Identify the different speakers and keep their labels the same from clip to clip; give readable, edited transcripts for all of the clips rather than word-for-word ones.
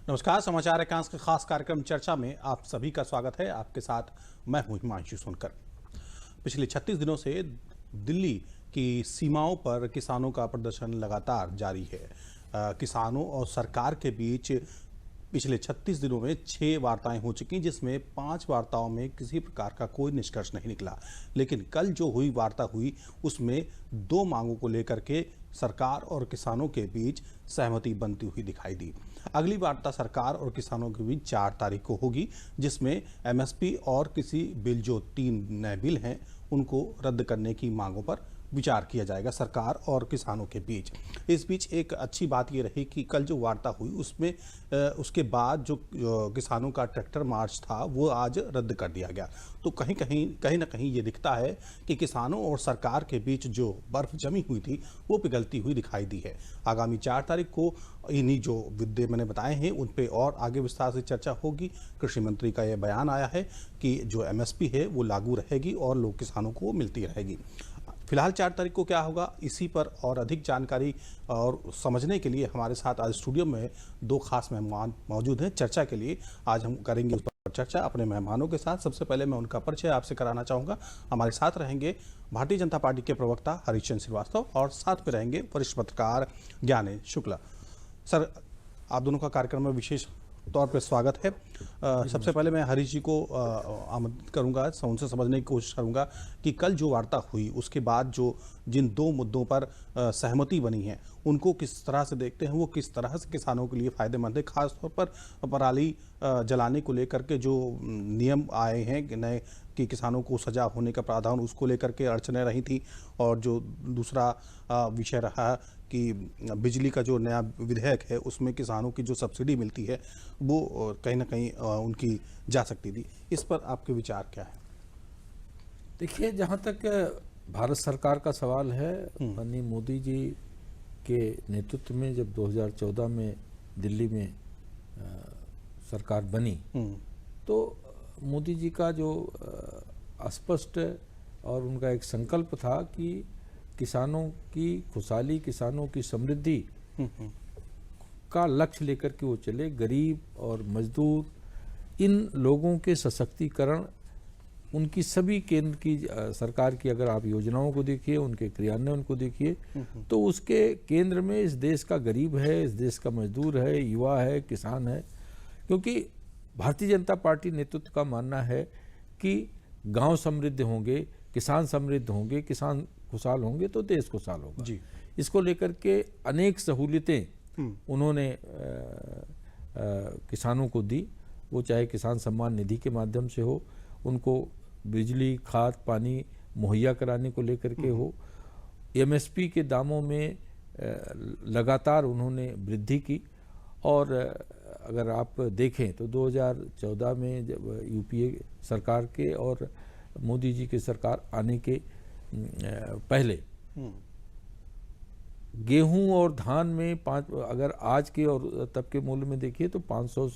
Speaker 1: नमस्कार। समाचार एकांश के खास कार्यक्रम चर्चा में आप सभी का स्वागत है। आपके साथ मैं हूं हिमांशु सोनकर। पिछले 36 दिनों से दिल्ली की सीमाओं पर किसानों का प्रदर्शन लगातार जारी है। किसानों और सरकार के बीच पिछले 36 दिनों में 6 वार्ताएं हो चुकी, जिसमें 5 वार्ताओं में किसी प्रकार का कोई निष्कर्ष नहीं निकला। लेकिन कल जो वार्ता हुई उसमें 2 मांगों को लेकर के सरकार और किसानों के बीच सहमति बनती हुई दिखाई दी। अगली वार्ता सरकार और किसानों के बीच 4 तारीख को होगी, जिसमें एमएसपी और किसी बिल, जो 3 नए बिल हैं, उनको रद्द करने की मांगों पर विचार किया जाएगा सरकार और किसानों के बीच। इस बीच एक अच्छी बात ये रही कि कल जो वार्ता हुई उसमें उसके बाद जो किसानों का ट्रैक्टर मार्च था वो आज रद्द कर दिया गया। तो कहीं ना कहीं ये दिखता है कि किसानों और सरकार के बीच जो बर्फ जमी हुई थी वो पिघलती हुई दिखाई दी है। आगामी 4 तारीख को इन्हीं जो मुद्दे मैंने बताए हैं उन पे और आगे विस्तार से चर्चा होगी। कृषि मंत्री का यह बयान आया है कि जो एमएसपी है वो लागू रहेगी और लोग किसानों को मिलती रहेगी। फिलहाल 4 तारीख को क्या होगा, इसी पर और अधिक जानकारी और समझने के लिए हमारे साथ आज स्टूडियो में 2 खास मेहमान मौजूद हैं चर्चा के लिए। आज हम करेंगे उस पर चर्चा अपने मेहमानों के साथ। सबसे पहले मैं उनका परिचय आपसे कराना चाहूँगा। हमारे साथ रहेंगे भारतीय जनता पार्टी के प्रवक्ता हरीश श्रीवास्तव और साथ में रहेंगे वरिष्ठ पत्रकार ज्ञानेश शुक्ला। सर, आप दोनों का कार्यक्रम में विशेष तौर पर स्वागत है। सबसे पहले मैं हरीश जी को आमंत्रित करूंगा, उनसे समझने की कोशिश करूंगा कि कल जो वार्ता हुई उसके बाद जो जिन 2 मुद्दों पर सहमति बनी है उनको किस तरह से देखते हैं, वो किस तरह से किसानों के लिए फायदेमंद है। खासतौर पर पराली जलाने को लेकर के जो नियम आए हैं कि नए कि किसानों को सजा होने का प्रावधान, उसको लेकर के अड़चनें रही थी। और जो दूसरा विषय रहा कि बिजली का जो नया विधेयक है उसमें किसानों की जो सब्सिडी मिलती है वो कहीं ना कहीं उनकी जा सकती थी। इस पर आपके विचार क्या है?
Speaker 2: देखिए, जहाँ तक भारत सरकार का सवाल है, माननीय मोदी जी के नेतृत्व में जब 2014 में दिल्ली में सरकार बनी तो मोदी जी का जो स्पष्ट और उनका एक संकल्प था कि किसानों की खुशहाली, किसानों की समृद्धि का लक्ष्य लेकर के वो चले। गरीब और मजदूर, इन लोगों के सशक्तिकरण, उनकी सभी केंद्र की सरकार की अगर आप योजनाओं को देखिए, उनके क्रियान्वयन को देखिए, तो उसके केंद्र में इस देश का गरीब है, इस देश का मजदूर है, युवा है, किसान है। क्योंकि भारतीय जनता पार्टी नेतृत्व का मानना है कि गांव समृद्ध होंगे, किसान समृद्ध होंगे, किसान खुशहाल होंगे तो देश खुशहाल होगा जी। इसको लेकर के अनेक सहूलियतें उन्होंने किसानों को दी। वो चाहे किसान सम्मान निधि के माध्यम से हो, उनको बिजली, खाद, पानी मुहैया कराने को लेकर के हो, एमएसपी के दामों में लगातार उन्होंने वृद्धि की। और अगर आप देखें तो 2014 में जब यूपीए सरकार के और मोदी जी की सरकार आने के पहले गेहूं और धान में अगर आज के और तब के मूल्य में देखिए तो 500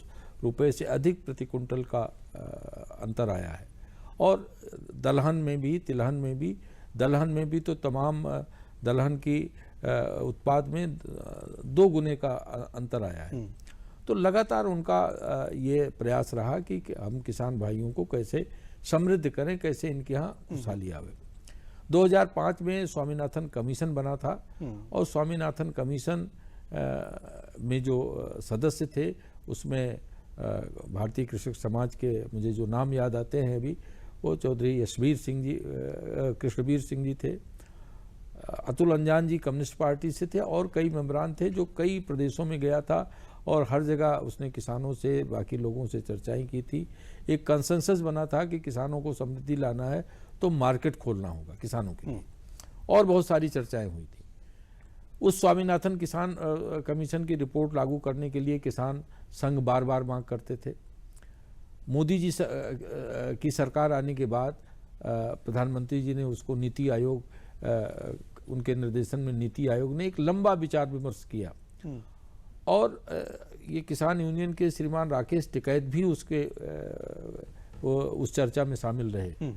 Speaker 2: रुपये से अधिक प्रति कुंटल का अंतर आया है। और दलहन में भी, तिलहन में भी, दलहन में भी तो तमाम दलहन की उत्पाद में 2 गुने का अंतर आया है। तो लगातार उनका ये प्रयास रहा कि हम किसान भाइयों को कैसे समृद्ध करें, कैसे इनके यहाँ खुशहाली आवे। 2005 में स्वामीनाथन कमीशन बना था और स्वामीनाथन कमीशन में जो सदस्य थे उसमें भारतीय कृषक समाज के मुझे जो नाम याद आते हैं अभी, वो चौधरी यशवीर सिंह जी, कृष्णवीर सिंह जी थे, अतुल अंजान जी कम्युनिस्ट पार्टी से थे और कई मेंबरान थे जो कई प्रदेशों में गया था और हर जगह उसने किसानों से, बाकी लोगों से चर्चाएं की थी। एक कंसेंसस बना था कि किसानों को समृद्धि लाना है तो मार्केट खोलना होगा किसानों के लिए, और बहुत सारी चर्चाएं हुई थी। उस स्वामीनाथन किसान कमीशन की रिपोर्ट लागू करने के लिए किसान संघ बार बार मांग करते थे। मोदी जी की सरकार आने के बाद प्रधानमंत्री जी ने उसको नीति आयोग, उनके निर्देशन में नीति आयोग ने एक लंबा विचार विमर्श किया और ये किसान यूनियन के श्रीमान राकेश टिकैत भी उसके उस चर्चा में शामिल रहे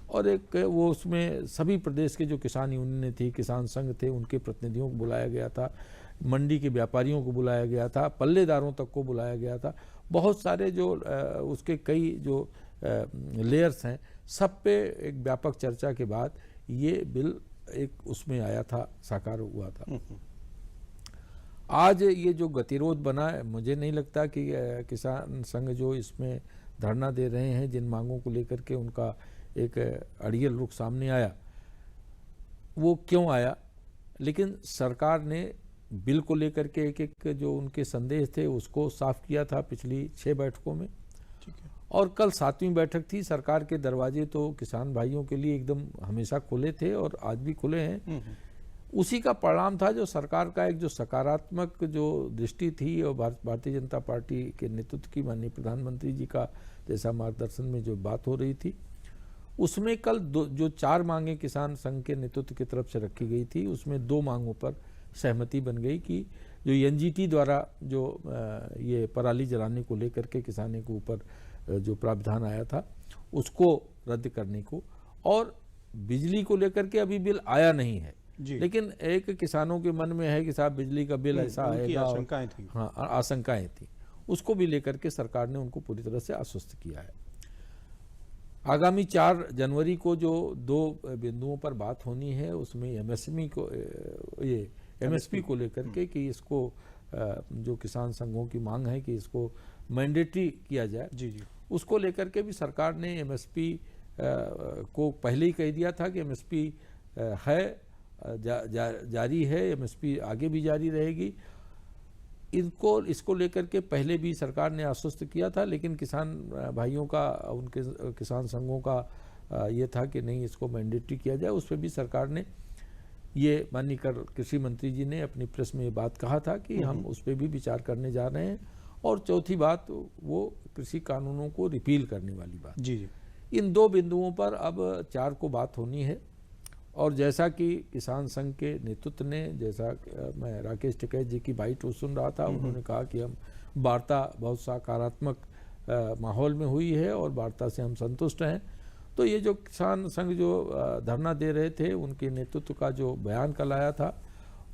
Speaker 2: और एक वो उसमें सभी प्रदेश के जो किसान यूनियन थी, किसान संघ थे, उनके प्रतिनिधियों को बुलाया गया था। मंडी के व्यापारियों को बुलाया गया था, पल्लेदारों तक को बुलाया गया था। बहुत सारे जो उसके कई जो लेयर्स हैं, सब पे एक व्यापक चर्चा के बाद ये बिल एक उसमें आया था, साकार हुआ था। आज ये जो गतिरोध बना है, मुझे नहीं लगता कि किसान संघ जो इसमें धरना दे रहे हैं, जिन मांगों को लेकर के उनका एक अड़ियल रुख सामने आया, वो क्यों आया। लेकिन सरकार ने बिल को लेकर के एक एक जो उनके संदेश थे उसको साफ किया था पिछली 6 बैठकों में।
Speaker 1: ठीक है।
Speaker 2: और कल 7वीं बैठक थी। सरकार के दरवाजे तो किसान भाइयों के लिए एकदम हमेशा खुले थे और आज भी खुले हैं। उसी का परिणाम था जो सरकार का एक जो सकारात्मक जो दृष्टि थी और भारतीय जनता पार्टी के नेतृत्व की, माननीय प्रधानमंत्री जी का जैसा मार्गदर्शन में जो बात हो रही थी, उसमें कल जो 4 मांगे किसान संघ के नेतृत्व की तरफ से रखी गई थी, उसमें 2 मांगों पर सहमति बन गई कि जो एनजीटी द्वारा जो ये पराली जलाने को लेकर के किसानों के ऊपर जो प्रावधान आया था उसको रद्द करने को, और बिजली को लेकर के अभी बिल आया नहीं है, लेकिन एक किसानों के मन में है कि साहब बिजली का बिल ऐसा आएगा,
Speaker 1: आशंकाएं थी।
Speaker 2: हाँ, आशंकाएं थी। उसको भी लेकर के सरकार ने उनको पूरी तरह से आश्वस्त किया है। आगामी 4 जनवरी को जो 2 बिंदुओं पर बात होनी है, उसमें एमएसपी को लेकर के कि इसको जो किसान संघों की मांग है कि इसको मैंडेटरी किया जाए,
Speaker 1: जी जी,
Speaker 2: उसको लेकर के भी सरकार ने एमएसपी को पहले ही कह दिया था कि एमएसपी है, जारी है, एमएसपी आगे भी जारी रहेगी। इसको लेकर के पहले भी सरकार ने आश्वस्त किया था, लेकिन किसान भाइयों का, उनके किसान संघों का ये था कि नहीं, इसको मैंडेटरी किया जाए। उस पर भी सरकार ने ये, माननीय कृषि मंत्री जी ने अपनी प्रेस में ये बात कहा था कि हम उस पर भी विचार करने जा रहे हैं। और चौथी बात वो कृषि कानूनों को रिपील करने वाली बात।
Speaker 1: जी जी,
Speaker 2: इन 2 बिंदुओं पर अब 4 को बात होनी है। और जैसा कि किसान संघ के नेतृत्व ने, जैसा मैं राकेश टिकैत जी की बाइट सुन रहा था, उन्होंने कहा कि हम वार्ता बहुत सकारात्मक माहौल में हुई है और वार्ता से हम संतुष्ट हैं। तो ये जो किसान संघ जो धरना दे रहे थे, उनके नेतृत्व का जो बयान कल आया था,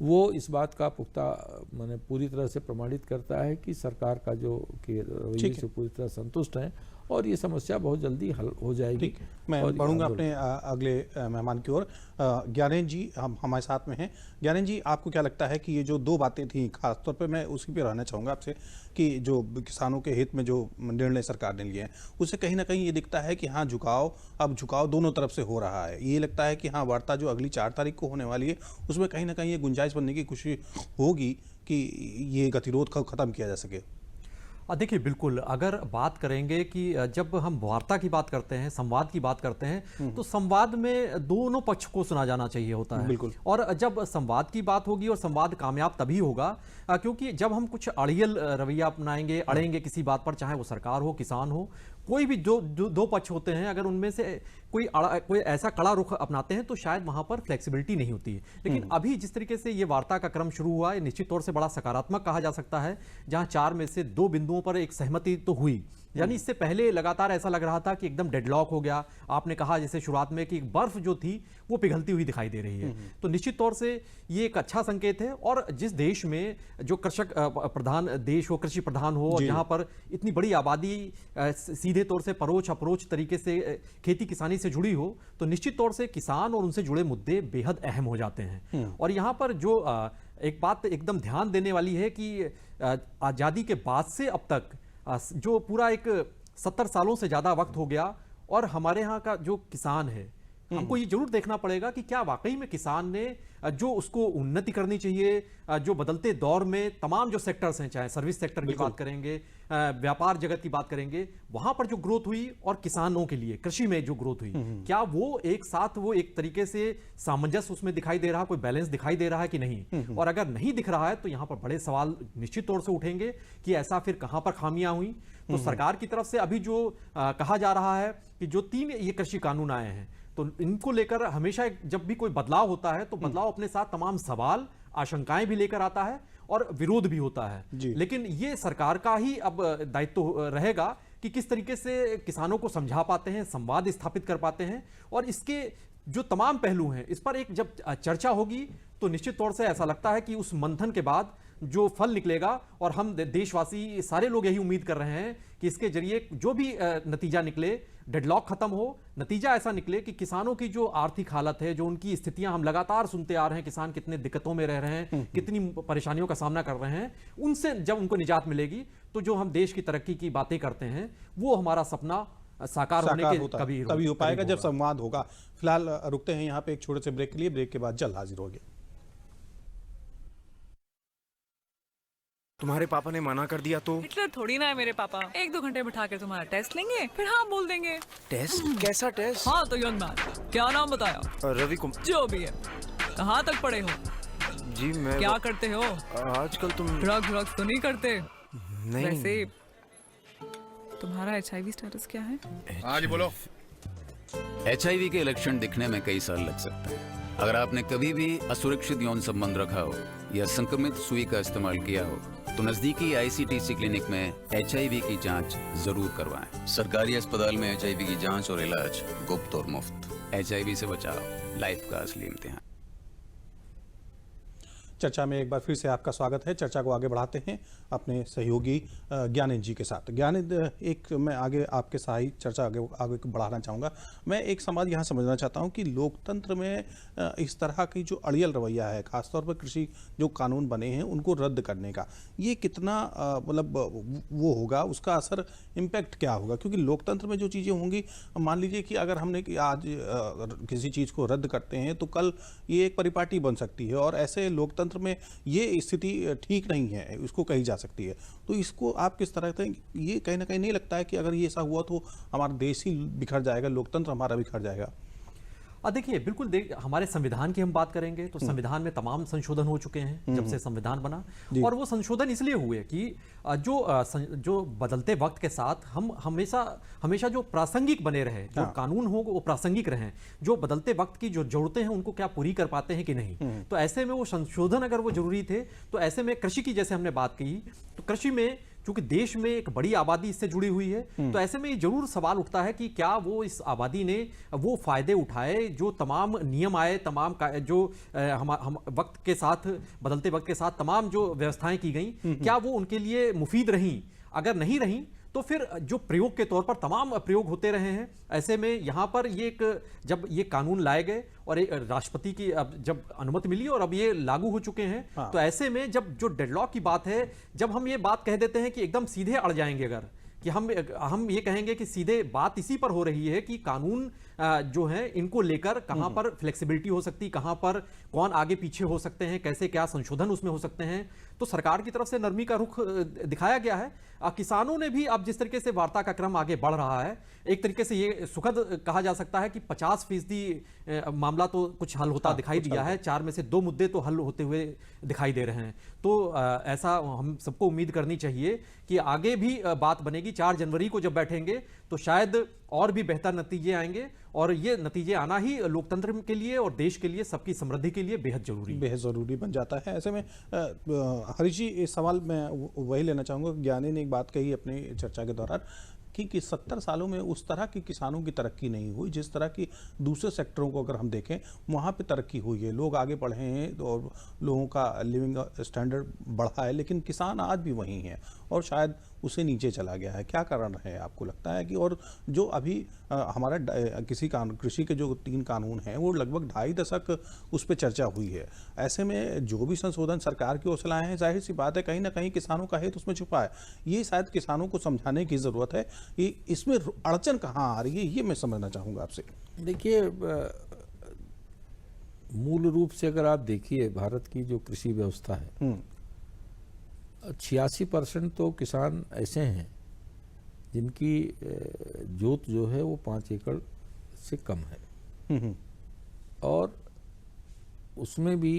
Speaker 2: वो इस बात का पुख्ता माने पूरी तरह से प्रमाणित करता है कि सरकार का जो कि रवैये से पूरी तरह संतुष्ट हैं और ये समस्या बहुत जल्दी हल हो जाएगी।
Speaker 1: मैं बढ़ूंगा अपने अगले मेहमान की ओर। ज्ञानेंद्र जी हमारे साथ में हैं। ज्ञानेंद्र जी, आपको क्या लगता है कि ये जो 2 बातें थी, खासतौर पे मैं उसी पे रहना चाहूँगा आपसे, कि जो किसानों के हित में जो निर्णय सरकार ने लिए हैं, उससे कहीं ना कहीं ये दिखता है कि हाँ, झुकाव दोनों तरफ से हो रहा है। ये लगता है कि हाँ, वार्ता जो अगली 4 तारीख को होने वाली है, उसमें कहीं ना कहीं ये गुंजाइश बनने की कोशिश होगी कि ये गतिरोध को ख़त्म किया जा सके।
Speaker 3: देखिए, बिल्कुल, अगर बात करेंगे कि जब हम वार्ता की बात करते हैं, संवाद की बात करते हैं, तो संवाद में दोनों पक्ष को सुना जाना चाहिए होता है।
Speaker 1: बिल्कुल।
Speaker 3: और जब संवाद की बात होगी, और संवाद कामयाब तभी होगा क्योंकि जब हम कुछ अड़ियल रवैया अपनाएंगे, अड़ेंगे किसी बात पर, चाहे वो सरकार हो, किसान हो, कोई भी जो 2 पक्ष होते हैं, अगर उनमें से कोई ऐसा कड़ा रुख अपनाते हैं तो शायद वहां पर फ्लेक्सिबिलिटी नहीं होती है। लेकिन अभी जिस तरीके से ये वार्ता का क्रम शुरू हुआ है, निश्चित तौर से बड़ा सकारात्मक कहा जा सकता है, जहां 4 में से 2 बिंदुओं पर एक सहमति तो हुई। यानी इससे पहले लगातार ऐसा लग रहा था कि एकदम डेडलॉक हो गया। आपने कहा जैसे शुरुआत में कि बर्फ जो थी वो पिघलती हुई दिखाई दे रही है। तो निश्चित तौर से ये एक अच्छा संकेत है। और जिस देश में जो कृषक प्रधान देश हो, कृषि प्रधान हो, और जहां पर इतनी बड़ी आबादी सीधे तौर से परोक्ष अप्रोच तरीके से खेती किसानी से जुड़ी हो, तो निश्चित तौर से किसान और उनसे जुड़े मुद्दे बेहद अहम हो जाते हैं। और यहां पर जो एक बात एकदम ध्यान देने वाली है कि आजादी के बाद से अब तक जो पूरा एक 70 सालों से ज्यादा वक्त हो गया, और हमारे यहाँ का जो किसान है, हमको ये जरूर देखना पड़ेगा कि क्या वाकई में किसान ने जो उसको उन्नति करनी चाहिए, जो बदलते दौर में तमाम जो सेक्टर्स हैं, चाहे सर्विस सेक्टर की बात करेंगे, व्यापार जगत की बात करेंगे, वहां पर जो ग्रोथ हुई और किसानों के लिए कृषि में जो ग्रोथ हुई, क्या वो एक साथ, वो एक तरीके से सामंजस्य उसमें दिखाई दे रहा, कोई बैलेंस दिखाई दे रहा है कि नहीं? और अगर नहीं दिख रहा है तो यहां पर बड़े सवाल निश्चित तौर से उठेंगे कि ऐसा फिर कहां पर खामियां हुई। तो सरकार की तरफ से अभी जो कहा जा रहा है कि जो 3 ये कृषि कानून आए हैं, तो इनको लेकर हमेशा जब भी कोई बदलाव होता है तो बदलाव अपने साथ तमाम सवाल, आशंकाएं भी लेकर आता है और विरोध भी होता है। लेकिन ये सरकार का ही अब दायित्व रहेगा कि किस तरीके से किसानों को समझा पाते हैं, संवाद स्थापित कर पाते हैं, और इसके जो तमाम पहलू हैं, इस पर एक जब चर्चा होगी तो निश्चित तौर से ऐसा लगता है कि उस मंथन के बाद जो फल निकलेगा, और हम देशवासी सारे लोग यही उम्मीद कर रहे हैं कि इसके जरिए जो भी नतीजा निकले, डेडलॉक खत्म हो, नतीजा ऐसा निकले कि किसानों की जो आर्थिक हालत है, जो उनकी स्थितियां हम लगातार सुनते आ रहे हैं, किसान कितने दिक्कतों में रह रहे हैं, कितनी परेशानियों का सामना कर रहे हैं, उनसे जब उनको निजात मिलेगी तो जो हम देश की तरक्की की बातें करते हैं वो हमारा सपना साकार होने के
Speaker 1: तभी हो पाएगा जब संवाद होगा। फिलहाल रुकते हैं यहाँ पे एक छोटे से ब्रेक के लिए, ब्रेक के बाद जल्द हाजिर होंगे।
Speaker 4: तुम्हारे पापा ने मना कर दिया तो?
Speaker 5: हिटलर थोड़ी ना है मेरे पापा। 1-2 घंटे बिठा के तुम्हारा टेस्ट लेंगे, फिर हाँ बोल देंगे।
Speaker 4: टेस्ट? कैसा टेस्ट?
Speaker 5: हाँ तो यंग मैन, क्या नाम बताया?
Speaker 4: रवि कुमार।
Speaker 5: जो भी है, कहाँ तक पढ़े हो?
Speaker 4: जी मैं
Speaker 5: क्या करते हो?
Speaker 4: आजकल तुम
Speaker 5: ड्रग्स तो नहीं करते?
Speaker 4: नहीं।
Speaker 5: वैसे तुम्हारा HIV स्टेटस क्या है?
Speaker 6: हाँ जी बोलो।
Speaker 7: HIV के लक्षण दिखने में कई साल लग सकते हैं। अगर आपने कभी भी असुरक्षित यौन संबंध रखा हो या संक्रमित सुई का इस्तेमाल किया हो तो नजदीकी ICTC क्लिनिक में HIV की जांच जरूर करवाएं। सरकारी अस्पताल में HIV की जांच और इलाज गुप्त और मुफ्त। HIV से बचाओ, लाइफ का असली इम्तिहान।
Speaker 1: चर्चा में एक बार फिर से आपका स्वागत है। चर्चा को आगे बढ़ाते हैं अपने सहयोगी ज्ञानेंद्र जी के साथ। ज्ञानेंद्र, एक मैं आगे आपके साथ चर्चा आगे बढ़ाना चाहूँगा। मैं एक सवाल यहाँ समझना चाहता हूँ कि लोकतंत्र में इस तरह की जो अड़ियल रवैया है, खासतौर पर कृषि जो कानून बने हैं उनको रद्द करने का, ये कितना मतलब वो होगा, उसका असर इम्पैक्ट क्या होगा? क्योंकि लोकतंत्र में जो चीज़ें होंगी, मान लीजिए कि अगर हमने आज किसी चीज़ को रद्द करते हैं तो कल ये एक परिपाटी बन सकती है, और ऐसे लोकतंत्र में ये स्थिति ठीक नहीं है, इसको कही जा सकती है। तो इसको आप किस तरह से, ये कहीं ना कहीं नहीं लगता है कि अगर ये ऐसा हुआ तो हमारा देश ही बिखर जाएगा, लोकतंत्र हमारा बिखर जाएगा?
Speaker 3: देखिए, बिल्कुल हमारे संविधान की हम बात करेंगे तो संविधान में तमाम संशोधन हो चुके हैं जब से संविधान बना, और वो संशोधन इसलिए हुए कि जो बदलते वक्त के साथ हम हमेशा जो प्रासंगिक बने रहे, जो कानून हो वो प्रासंगिक रहें, जो बदलते वक्त की जो जरूरतें हैं उनको क्या पूरी कर पाते हैं कि नहीं। तो ऐसे में वो संशोधन अगर वो जरूरी थे, तो ऐसे में कृषि की जैसे हमने बात की, तो कृषि में क्योंकि देश में एक बड़ी आबादी इससे जुड़ी हुई है, तो ऐसे में ये जरूर सवाल उठता है कि क्या वो इस आबादी ने वो फायदे उठाए, जो तमाम नियम आए, तमाम जो हम वक्त के साथ, बदलते वक्त के साथ तमाम जो व्यवस्थाएं की गई, क्या वो उनके लिए मुफीद रहीं? अगर नहीं रहीं तो फिर जो प्रयोग के तौर पर तमाम प्रयोग होते रहे हैं। ऐसे में यहाँ पर ये जब ये कानून लाए गए और राष्ट्रपति की अब जब अनुमति मिली और अब ये लागू हो चुके हैं, तो ऐसे में जब जो डेडलॉक की बात है, जब हम ये बात कह देते हैं कि एकदम सीधे अड़ जाएंगे, अगर कि हम ये कहेंगे कि सीधे बात इसी पर हो रही है कि कानून जो है इनको लेकर कहां पर फ्लेक्सिबिलिटी हो सकती, कहां पर कौन आगे पीछे हो सकते हैं, कैसे क्या संशोधन उसमें हो सकते हैं, तो सरकार की तरफ से नरमी का रुख दिखाया गया है। किसानों ने भी अब जिस तरीके से वार्ता का क्रम आगे बढ़ रहा है, एक तरीके से ये सुखद कहा जा सकता है कि 50% मामला तो कुछ हल होता दिखाई दिया है, 4 में से 2 मुद्दे तो हल होते हुए दिखाई दे रहे हैं। तो ऐसा हम सबको उम्मीद करनी चाहिए कि आगे भी बात बनेगी। 4 जनवरी को जब बैठेंगे तो शायद और भी बेहतर नतीजे आएंगे, और ये नतीजे आना ही लोकतंत्र के लिए और देश के लिए, सबकी समृद्धि के लिए बेहद जरूरी
Speaker 1: बन जाता है। ऐसे में हरीश जी, इस सवाल मैं वही लेना चाहूँगा। ज्ञानी ने एक बात कही अपनी चर्चा के दौरान कि 70 सालों में उस तरह की किसानों की तरक्की नहीं हुई जिस तरह की दूसरे सेक्टरों को अगर हम देखें वहाँ पे तरक्की हुई है, लोग आगे बढ़े हैं और लोगों का लिविंग स्टैंडर्ड बढ़ा है, लेकिन किसान आज भी वहीं है और शायद उसे नीचे चला गया है। क्या कारण है आपको लगता है कि, और जो अभी हमारा कृषि के जो 3 कानून हैं वो लगभग 2.5 दशक उस पर चर्चा हुई है, ऐसे में जो भी संशोधन सरकार की ओर से लाए हैं, जाहिर सी बात है कहीं ना कहीं किसानों का हित उसमें छुपा है। ये शायद किसानों को समझाने की ज़रूरत है, इसमें अड़चन कहाँ आ रही है, ये मैं समझना चाहूँगा आपसे।
Speaker 2: देखिए, मूल रूप से अगर आप देखिए भारत की जो कृषि व्यवस्था है, 86% तो किसान ऐसे हैं जिनकी जोत जो है वो 5 एकड़ से कम है, और उसमें भी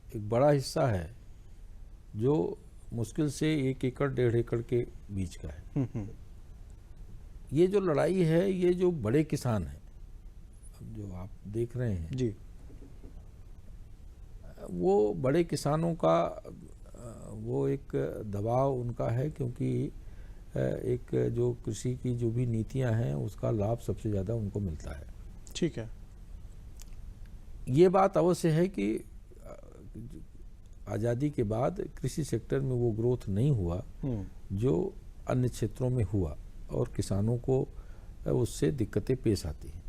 Speaker 2: एक बड़ा हिस्सा है जो मुश्किल से 1 एकड़ 1.5 एकड़ के बीच का है। ये जो लड़ाई है, ये जो बड़े किसान हैं, अब जो आप देख रहे हैं
Speaker 1: जी,
Speaker 2: वो बड़े किसानों का वो एक दबाव उनका है, क्योंकि एक जो कृषि की जो भी नीतियां हैं उसका लाभ सबसे ज़्यादा उनको मिलता है।
Speaker 1: ठीक है।
Speaker 2: ये बात अवश्य है कि आज़ादी के बाद कृषि सेक्टर में वो ग्रोथ नहीं हुआ जो अन्य क्षेत्रों में हुआ, और किसानों को उससे दिक्कतें पेश आती हैं,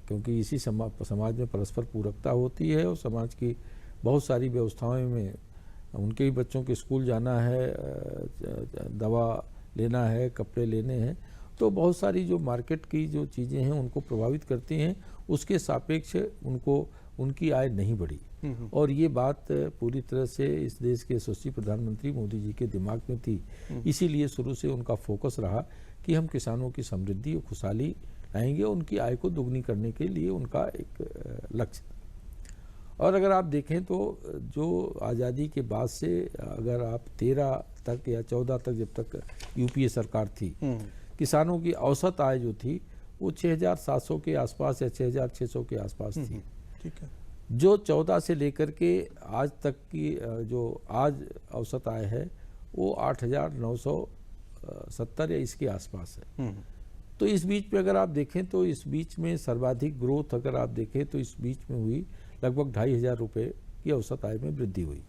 Speaker 2: क्योंकि इसी समाज में परस्पर पूरकता होती है, और समाज की बहुत सारी व्यवस्थाओं में उनके भी बच्चों के स्कूल जाना है, दवा लेना है, कपड़े लेने हैं, तो बहुत सारी जो मार्केट की जो चीज़ें हैं उनको प्रभावित करती हैं। उसके सापेक्ष उनकी आय नहीं बढ़ी, और ये बात पूरी तरह से इस देश के यशस्वी प्रधानमंत्री मोदी जी के दिमाग में थी। इसीलिए शुरू से उनका फोकस रहा कि हम किसानों की समृद्धि और खुशहाली लाएंगे, उनकी आय को दुगनी करने के लिए उनका एक लक्ष्य। और अगर आप देखें तो जो आज़ादी के बाद से अगर आप 13 तक या 14 तक, जब तक यूपीए सरकार थी, किसानों की औसत आय जो थी वो 6,700 के आसपास या 6,600 के आसपास थी।
Speaker 1: ठीक है।
Speaker 2: जो 14 से लेकर के आज तक की जो आज औसत आय है वो 8,970 या इसके आसपास है। तो इस बीच में अगर आप देखें तो इस बीच में सर्वाधिक ग्रोथ अगर आप देखें तो इस बीच में हुई लगभग 2,500 रुपये की औसत आय में वृद्धि हुई।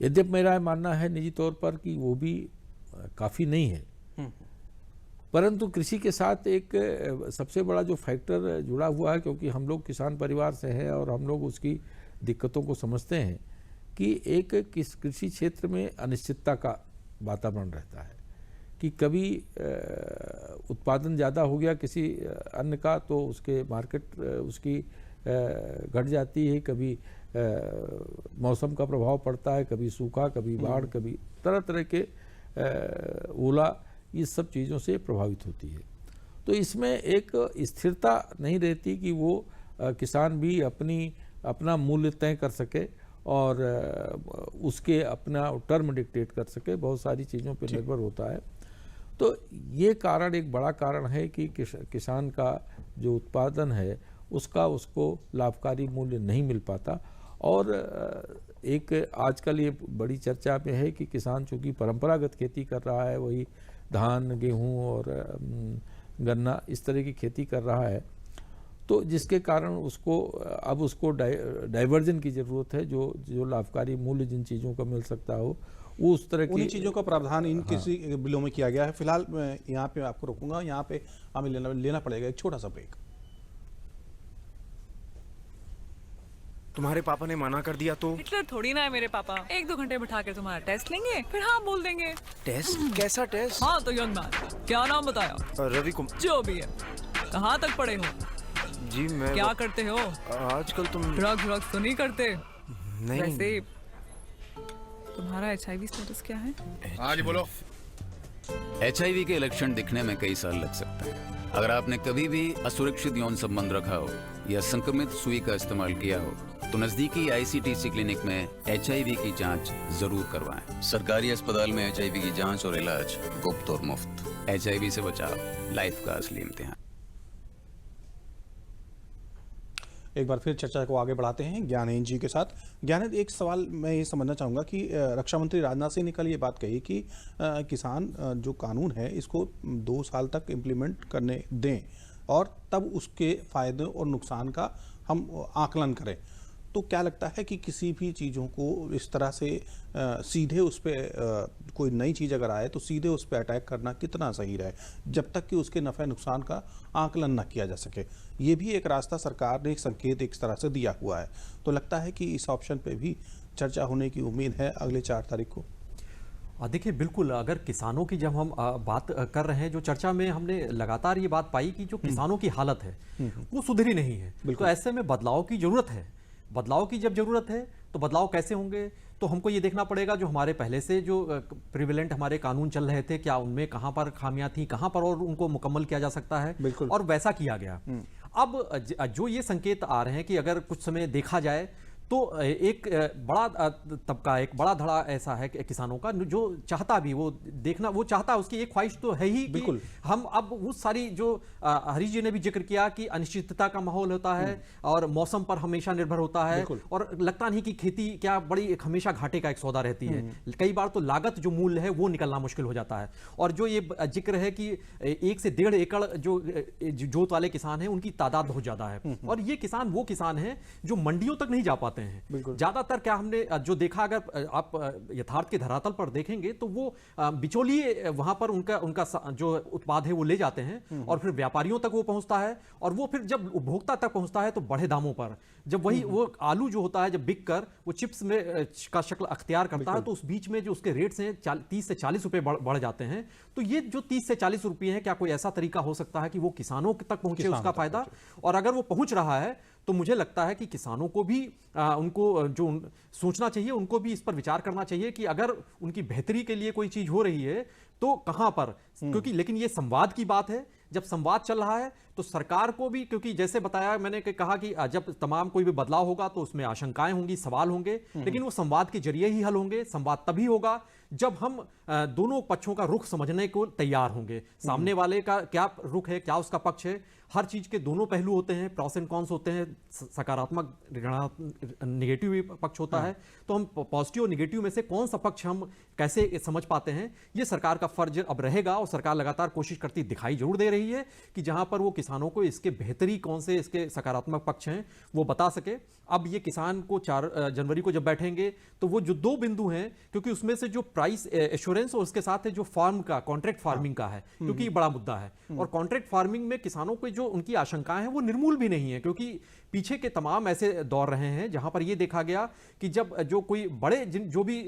Speaker 2: यद्यपि मेरा मानना है निजी तौर पर कि वो भी काफ़ी नहीं है, परंतु कृषि के साथ एक सबसे बड़ा जो फैक्टर जुड़ा हुआ है, क्योंकि हम लोग किसान परिवार से हैं और हम लोग उसकी दिक्कतों को समझते हैं कि एक कृषि क्षेत्र में अनिश्चितता का वातावरण रहता है कि कभी उत्पादन ज़्यादा हो गया किसी अन्न का तो उसके मार्केट उसकी घट जाती है, कभी मौसम का प्रभाव पड़ता है, कभी सूखा, कभी बाढ़, कभी तरह तरह के ओला, इस सब चीज़ों से प्रभावित होती है। तो इसमें एक स्थिरता नहीं रहती कि वो किसान भी अपना मूल्य तय कर सके और उसके अपना टर्म डिक्टेट कर सके, बहुत सारी चीज़ों पर निर्भर होता है। तो ये कारण एक बड़ा कारण है कि किसान का जो उत्पादन है उसको लाभकारी मूल्य नहीं मिल पाता। और एक आजकल ये बड़ी चर्चा में है कि किसान चूँकि परंपरागत खेती कर रहा है, वही धान, गेहूं और गन्ना इस तरह की खेती कर रहा है, तो जिसके कारण उसको डाइवर्जन की ज़रूरत है, जो लाभकारी मूल्य जिन चीज़ों का मिल सकता हो वो उस तरह की
Speaker 1: चीज़ों का प्रावधान इन किसी बिलों में किया गया है। फिलहाल मैं यहाँ पे आपको रोकूंगा, यहाँ पे हमें लेना पड़ेगा एक छोटा सा ब्रेक।
Speaker 4: तुम्हारे पापा ने मना कर दिया तो?
Speaker 5: हिटलर थोड़ी ना है मेरे पापा। 1-2 घंटे बिठा के तुम्हारा टेस्ट लेंगे, फिर हाँ बोल देंगे।
Speaker 4: टेस्ट? कैसा टेस्ट?
Speaker 5: हाँ तो यंग मैन, क्या नाम बताया?
Speaker 4: रवि कुमार।
Speaker 5: जो भी है, कहाँ तक पढ़े हो?
Speaker 4: जी मैं
Speaker 5: क्या करते हो?
Speaker 4: आजकल तुम
Speaker 5: ड्रग्स तो नहीं करते?
Speaker 4: नहीं।
Speaker 5: वैसे तुम्हारा HIV स्टेटस क्या है?
Speaker 6: हाँ जी बोलो।
Speaker 7: HIV के लक्षण दिखने में कई साल लग सकते हैं। अगर आपने कभी भी असुरक्षित यौन संबंध रखा हो या संक्रमित सुई का इस्तेमाल किया हो तो नजदीकी ICTC क्लिनिक में HIV की जांच जरूर करवाएं। सरकारी अस्पताल में HIV की जांच और इलाज गुप्त और मुफ्त। HIV से बचाव, लाइफ का असली इम्तिहान।
Speaker 1: एक बार फिर चर्चा को आगे बढ़ाते हैं ज्ञानेंद्र जी के साथ। ज्ञानेंद्र, एक सवाल मैं ये समझना चाहूँगा कि रक्षा मंत्री राजनाथ सिंह ने कल ये बात कही कि किसान जो कानून है इसको 2 साल तक इम्प्लीमेंट करने दें और तब उसके फायदे और नुकसान का हम आकलन करें। तो क्या लगता है कि किसी भी चीज़ों को इस तरह से सीधे उस पर कोई नई चीज़ अगर आए तो सीधे उस पर अटैक करना कितना सही रहे जब तक कि उसके नफ़े नुकसान का आकलन न किया जा सके? ये भी एक रास्ता सरकार ने एक संकेत एक तरह से दिया हुआ है। तो लगता है कि इस ऑप्शन पे भी चर्चा होने की उम्मीद है अगले 4 तारीख को।
Speaker 3: देखिए बिल्कुल, अगर किसानों की जब हम बात कर रहे हैं, जो चर्चा में हमने लगातार ये बात पाई कि जो किसानों की हालत है वो सुधरी नहीं है। तो ऐसे में बदलाव की जरूरत है। बदलाव की जब जरूरत है तो बदलाव कैसे होंगे? तो हमको ये देखना पड़ेगा जो हमारे पहले से जो प्रिविलेंट हमारे कानून चल रहे थे, क्या उनमें कहाँ पर खामियां थी, कहाँ पर और उनको मुकम्मल किया जा सकता है, और वैसा किया गया। अब जो ये संकेत आ रहे हैं कि अगर कुछ समय देखा जाए तो एक बड़ा तबका, एक बड़ा धड़ा ऐसा है कि किसानों का जो चाहता भी वो देखना, वो चाहता, उसकी एक ख्वाहिश तो है ही कि हम अब वो सारी जो हरीश जी ने भी जिक्र किया कि अनिश्चितता का माहौल होता है और मौसम पर हमेशा निर्भर होता है, और लगता नहीं कि खेती क्या बड़ी एक हमेशा घाटे का एक सौदा रहती है। कई बार तो लागत जो मूल्य है वो निकलना मुश्किल हो जाता है। और जो ये जिक्र है कि 1 से 1.5 एकड़ जो जोत वाले किसान हैं उनकी तादाद बहुत ज्यादा है, और ये किसान वो किसान हैं जो मंडियों तक नहीं जा पाते हैं। ज्यादातर क्या हमने जो देखा, अगर आप यथार्थ के धरातल पर देखेंगे तो वो बिचौलिए वहां पर उनका जो उत्पाद है वो ले जाते हैं, और फिर व्यापारियों तक वो पहुंचता है, और वो फिर जब उपभोक्ता तक पहुंचता है तो बड़े दामों पर, जब वही वो आलू जो होता है जब बिक कर वो चिप्स में का शक्ल अख्तियार करता है, तो उस बीच में जो उसके रेट्स हैं 30 से 40 रुपए बढ़ जाते हैं। तो ये जो 30 से 40 रुपए हैं, क्या कोई ऐसा तरीका हो सकता है कि वो किसानों तक पहुंचे, उसका फायदा? और अगर वो पहुंच रहा है तो मुझे लगता है कि किसानों को भी उनको जो सोचना चाहिए, उनको भी इस पर विचार करना चाहिए कि अगर उनकी बेहतरी के लिए कोई चीज हो रही है तो कहां पर, क्योंकि लेकिन ये संवाद की बात है। जब संवाद चल रहा है तो सरकार को भी, क्योंकि जैसे बताया मैंने कहा कि जब तमाम कोई भी बदलाव होगा तो उसमें आशंकाएं होंगी, सवाल होंगे, लेकिन वो संवाद के जरिए ही हल होंगे। संवाद तभी होगा जब हम दोनों पक्षों का रुख समझने को तैयार होंगे, सामने वाले का क्या रुख है, क्या उसका पक्ष है। हर चीज के दोनों पहलू होते हैं, प्रॉस एंड कॉन्स होते हैं, सकारात्मक निगेटिव भी पक्ष होता है। तो हम पॉजिटिव और निगेटिव में से कौन सा पक्ष हम कैसे समझ पाते हैं, ये सरकार का फर्ज अब रहेगा, और सरकार लगातार कोशिश करती दिखाई जरूर दे रही है कि जहां पर वो किसानों को इसके बेहतरी कौन से इसके सकारात्मक पक्ष हैं वो बता सके। अब ये किसान को 4 जनवरी को जब बैठेंगे तो वो जो 2 बिंदु हैं, क्योंकि उसमें से जो प्राइस एश्योरेंस और उसके साथ जो फार्म का कॉन्ट्रैक्ट फार्मिंग का है, क्योंकि ये बड़ा मुद्दा है, और कॉन्ट्रैक्ट फार्मिंग में किसानों को जो उनकी आशंकाएं हैं वो निर्मूल भी नहीं है, क्योंकि पीछे के तमाम ऐसे दौर रहे हैं जहां पर ये देखा गया कि जब जो कोई बड़े जो भी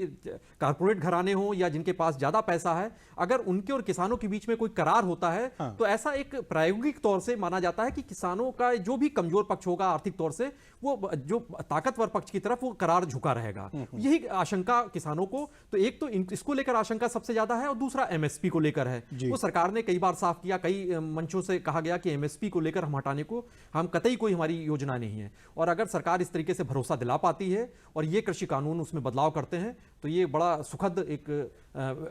Speaker 3: कारपोरेट घराने हो या जिनके पास ज्यादा पैसा है, अगर उनके और किसानों के बीच में कोई करार होता है तो ऐसा एक प्रायोगिक तौर से माना जाता है कि किसानों का जो भी कमजोर पक्ष होगा आर्थिक तौर से, वो जो ताकतवर पक्ष की तरफ वो करार झुका रहेगा। यही आशंका किसानों को, तो एक तो इसको लेकर आशंका सबसे ज्यादा है, और दूसरा एमएसपी को लेकर है। वो सरकार ने कई बार साफ किया, कई मंचों से कहा गया कि एमएसपी को लेकर हम हटाने को हम कतई कोई हमारी योजना नहीं है। और अगर सरकार इस तरीके से भरोसा दिला पाती है और ये कृषि कानून उसमें बदलाव करते हैं तो ये बड़ा सुखद एक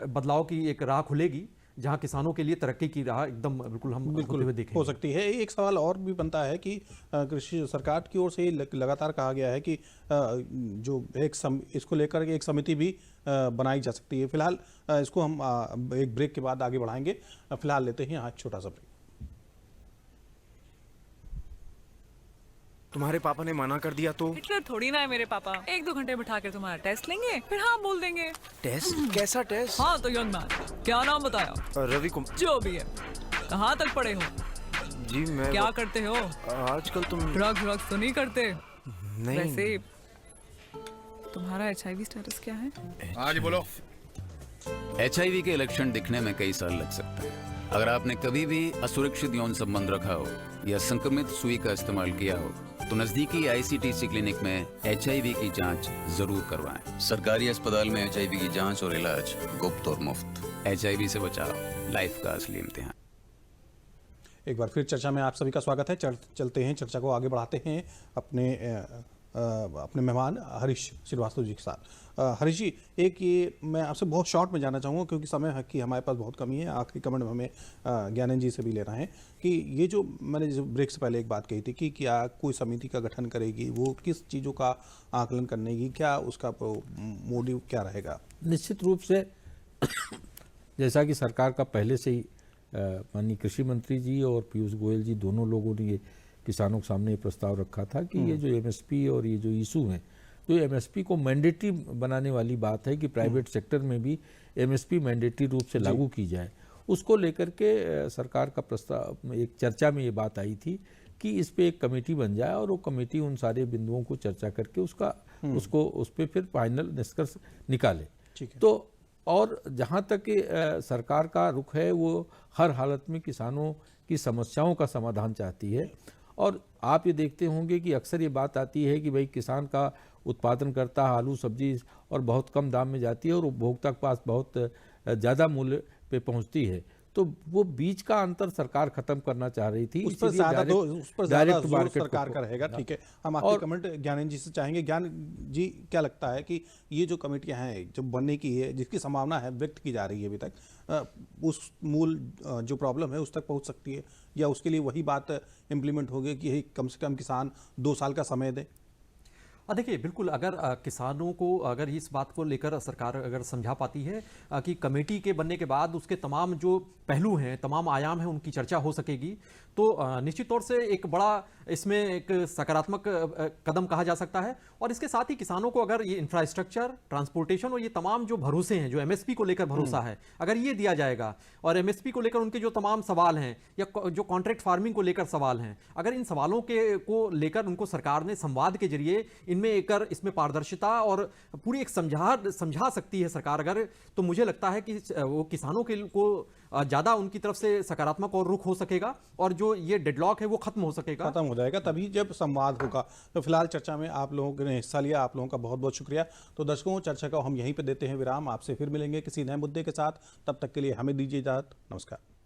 Speaker 3: बदलाव की एक राह खुलेगी, जहां किसानों के लिए तरक्की की राह एकदम बिल्कुल हम होते हुए देखेंगे।
Speaker 1: हो सकती है। एक सवाल और भी बनता है कि कृषि सरकार की ओर से लगातार कहा गया है कि जो इसको लेकर एक समिति भी बनाई जा सकती है। फिलहाल इसको हम एक ब्रेक के बाद आगे बढ़ाएंगे। फिलहाल लेते हैं यहाँ छोटा सा ब्रेक।
Speaker 4: तुम्हारे पापा ने मना कर दिया तो?
Speaker 5: हिटलर थोड़ी ना है मेरे पापा। 1-2 घंटे बिठा कर तुम्हारा टेस्ट लेंगे, फिर हाँ बोल देंगे।
Speaker 4: टेस्ट? कैसा टेस्ट?
Speaker 5: हाँ तो यंग मैन, क्या नाम बताया?
Speaker 4: रवि कुमार।
Speaker 5: जो भी है, कहाँ तक पढ़े हो?
Speaker 4: जी मैं
Speaker 5: क्या करते हो?
Speaker 4: आजकल तुम
Speaker 5: ड्रग्स तो नहीं करते?
Speaker 4: नहीं।
Speaker 5: वैसे तुम्हारा HIV स्टेटस क्या है?
Speaker 6: हाँ जी बोलो।
Speaker 7: HIV के लक्षण दिखने में कई साल लग सकते हैं। अगर आपने कभी भी असुरक्षित यौन संबंध रखा हो या संक्रमित सुई का इस्तेमाल किया हो तो नजदीकी ICTC क्लिनिक में HIV की जांच जरूर करवाएं।
Speaker 8: सरकारी अस्पताल में HIV की जांच और इलाज गुप्त और मुफ्त।
Speaker 7: HIV से बचाओ, लाइफ का असली इम्तिहान।
Speaker 1: एक बार फिर चर्चा में आप सभी का स्वागत है। चलते हैं, चर्चा को आगे बढ़ाते हैं अपने मेहमान हरीश श्रीवास्तव जी के साथ। हरीश जी, एक ये मैं आपसे बहुत शॉर्ट में जानना चाहूँगा क्योंकि समय की हमारे पास बहुत कमी है। आखिरी कमेंट हमें ज्ञानंद जी से भी लेना है कि ये जो मैंने जो ब्रेक से पहले एक बात कही थी कि क्या कोई समिति का गठन करेगी, वो किस चीज़ों का आकलन करने की, क्या उसका मोटिव क्या रहेगा?
Speaker 2: निश्चित रूप से जैसा कि सरकार का पहले से ही माननीय कृषि मंत्री जी और पीयूष गोयल जी दोनों लोगों ने ये किसानों के सामने ये प्रस्ताव रखा था कि ये जो MSP और ये जो इशू हैं, तो MSP को मैंडेटरी बनाने वाली बात है कि प्राइवेट सेक्टर में भी MSP मैंडेटरी रूप से लागू की जाए। उसको लेकर के सरकार का प्रस्ताव, एक चर्चा में ये बात आई थी कि इस पे एक कमेटी बन जाए और वो कमेटी उन सारे बिंदुओं को चर्चा करके उसको उस पर फिर फाइनल निष्कर्ष निकाले। तो और जहाँ तक सरकार का रुख है वो हर हालत में किसानों की समस्याओं का समाधान चाहती है। और आप ये देखते होंगे कि अक्सर ये बात आती है कि भाई किसान का उत्पादन करता है आलू सब्जी और बहुत कम दाम में जाती है और उपभोक्ता के पास बहुत ज़्यादा मूल्य पे पहुंचती है। तो वो बीच का अंतर सरकार खत्म करना चाह रही थी।
Speaker 1: उस पर
Speaker 2: इसीलिए
Speaker 1: ज्यादा
Speaker 2: डायरेक्ट
Speaker 1: जोर
Speaker 2: मार्केट
Speaker 1: सरकार का रहेगा। ठीक है, हम आपके
Speaker 2: और
Speaker 1: कमेंट ज्ञानेंद्र जी से चाहेंगे। ज्ञान जी, क्या लगता है कि ये जो कमेटियां हैं जो बनने की है, जिसकी संभावना है, व्यक्त की जा रही है अभी तक, उस मूल जो प्रॉब्लम है उस तक पहुंच सकती है, या उसके लिए वही बात इम्प्लीमेंट होगी कि कम से कम किसान 2 साल का समय दे?
Speaker 3: देखिए, बिल्कुल, अगर किसानों को अगर इस बात को लेकर सरकार अगर समझा पाती है कि कमेटी के बनने के बाद उसके तमाम जो पहलू हैं, तमाम आयाम हैं, उनकी चर्चा हो सकेगी, तो निश्चित तौर से एक बड़ा इसमें एक सकारात्मक कदम कहा जा सकता है। और इसके साथ ही किसानों को अगर ये इंफ्रास्ट्रक्चर, ट्रांसपोर्टेशन और ये तमाम जो भरोसे हैं, जो एमएसपी को लेकर भरोसा है, अगर ये दिया जाएगा और एमएसपी को लेकर उनके जो तमाम सवाल हैं या जो कॉन्ट्रैक्ट फार्मिंग को लेकर सवाल हैं, अगर इन सवालों को लेकर उनको सरकार ने संवाद के जरिए इनमें एक इसमें पारदर्शिता और पूरी एक समझा सकती है सरकार अगर, तो मुझे लगता है कि वो किसानों को ज्यादा उनकी तरफ से सकारात्मक और रुख हो सकेगा और जो ये डेडलॉक है वो खत्म हो सकेगा,
Speaker 1: खत्म हो जाएगा तभी जब संवाद होगा। तो फिलहाल चर्चा में आप लोगों ने हिस्सा लिया, आप लोगों का बहुत बहुत शुक्रिया। तो दर्शकों, चर्चा को हम यहीं पे देते हैं विराम। आपसे फिर मिलेंगे किसी नए मुद्दे के साथ, तब तक के लिए हमें दीजिए इजाजत। नमस्कार।